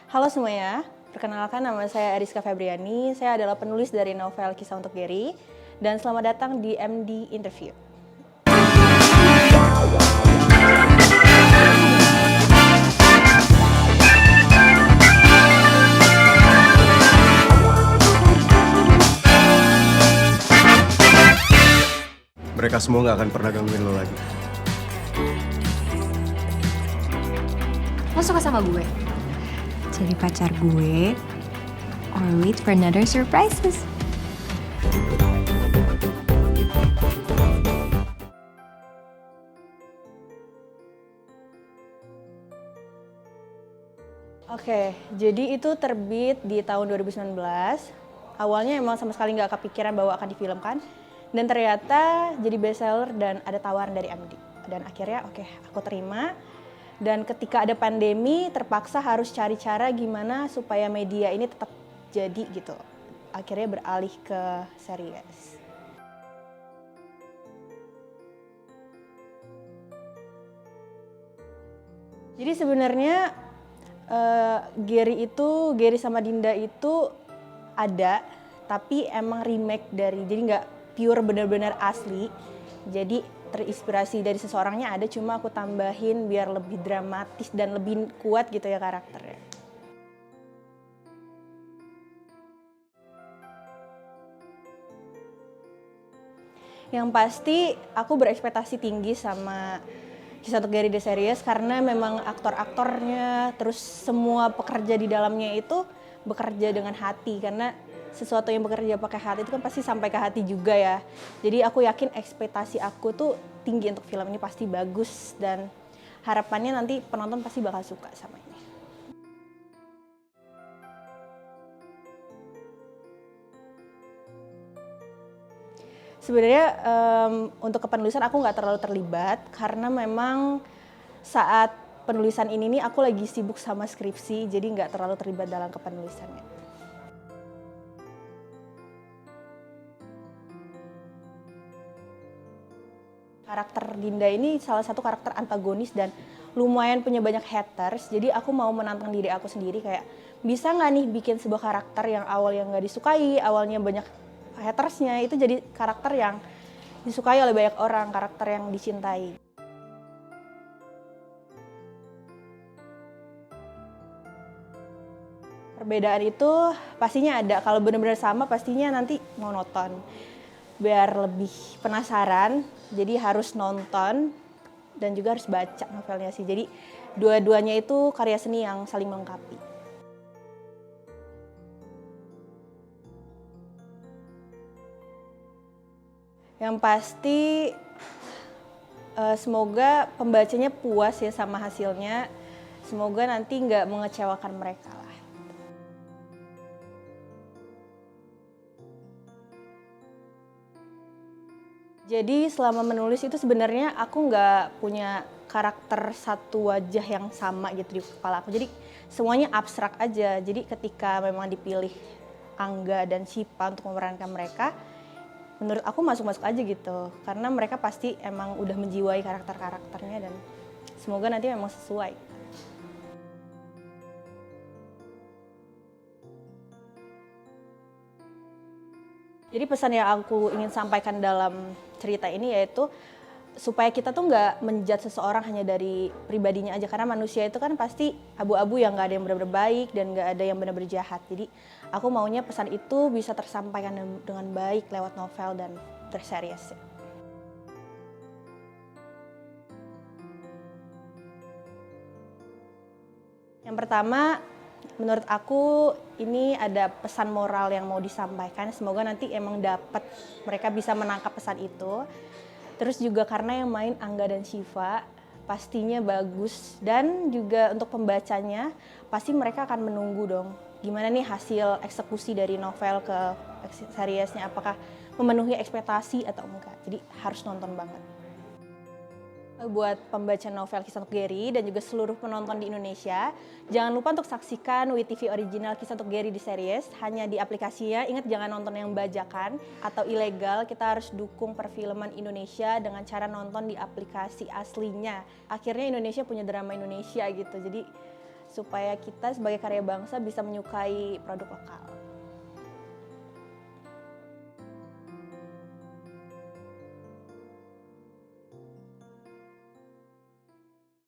Halo semuanya, perkenalkan nama saya Ariska Febriani. Saya adalah penulis dari novel Kisah untuk Gary. Dan selamat datang di MD Interview. Mereka semua gak akan pernah gangguin lo lagi. Lo suka sama gue? Jadi pacar gue, or wait for another surprises. Oke, jadi itu terbit di tahun 2019. Awalnya emang sama sekali nggak kepikiran bahwa akan difilmkan. Dan ternyata jadi bestseller dan ada tawaran dari MD. Dan akhirnya oke, aku terima. Dan ketika ada pandemi, terpaksa harus cari cara gimana supaya media ini tetap jadi gitu. Akhirnya beralih ke series. Jadi sebenarnya Gary sama Dinda itu ada, tapi emang remake dari, jadi nggak pure benar-benar asli. Jadi terinspirasi dari seseorangnya ada, cuma aku tambahin biar lebih dramatis dan lebih kuat gitu ya karakternya. Yang pasti aku berekspektasi tinggi sama Kisah untuk Gary The Series karena memang aktor-aktornya, terus semua pekerja di dalamnya itu bekerja dengan hati, karena sesuatu yang bekerja pakai hati itu kan pasti sampai ke hati juga ya. Jadi aku yakin ekspektasi aku tuh tinggi untuk film ini, pasti bagus dan harapannya nanti penonton pasti bakal suka sama ini. Sebenarnya untuk kepenulisan aku nggak terlalu terlibat karena memang saat penulisan ini nih aku lagi sibuk sama skripsi, jadi nggak terlalu terlibat dalam kepenulisannya. Karakter Dinda ini salah satu karakter antagonis dan lumayan punya banyak haters, jadi aku mau menantang diri aku sendiri kayak bisa nggak nih bikin sebuah karakter yang awalnya nggak disukai, awalnya banyak hatersnya, itu jadi karakter yang disukai oleh banyak orang, karakter yang dicintai. Perbedaan itu pastinya ada, kalau benar-benar sama pastinya nanti mau nonton. Biar lebih penasaran, jadi harus nonton dan juga harus baca novelnya sih. Jadi dua-duanya itu karya seni yang saling melengkapi. Yang pasti semoga pembacanya puas ya sama hasilnya. Semoga nanti nggak mengecewakan mereka lah. Jadi selama menulis itu sebenarnya aku nggak punya karakter satu wajah yang sama gitu di kepala aku. Jadi semuanya abstrak aja. Jadi ketika memang dipilih Angga dan Syifa untuk memerankan mereka, menurut aku masuk-masuk aja gitu, karena mereka pasti emang udah menjiwai karakter-karakternya dan semoga nanti memang sesuai. Jadi pesan yang aku ingin sampaikan dalam cerita ini yaitu supaya kita tuh nggak menjudge seseorang hanya dari pribadinya aja, karena manusia itu kan pasti abu-abu, yang nggak ada yang benar-benar baik dan nggak ada yang benar-benar jahat. Jadi aku maunya pesan itu bisa tersampaikan dengan baik lewat novel dan series. Yang pertama, menurut aku ini ada pesan moral yang mau disampaikan. Semoga nanti emang dapat, mereka bisa menangkap pesan itu. Terus juga karena yang main Angga dan Syifa pastinya bagus, dan juga untuk pembacanya pasti mereka akan menunggu dong gimana nih hasil eksekusi dari novel ke seriesnya, apakah memenuhi ekspektasi atau enggak. Jadi harus nonton banget. Buat pembaca novel Kisah untuk Gary dan juga seluruh penonton di Indonesia, jangan lupa untuk saksikan WeTV original Kisah untuk Gary di series hanya di aplikasinya. Ingat, jangan nonton yang bajakan atau ilegal. Kita harus dukung perfilman Indonesia dengan cara nonton di aplikasi aslinya. Akhirnya Indonesia punya drama Indonesia gitu. Jadi supaya kita sebagai karya bangsa bisa menyukai produk lokal.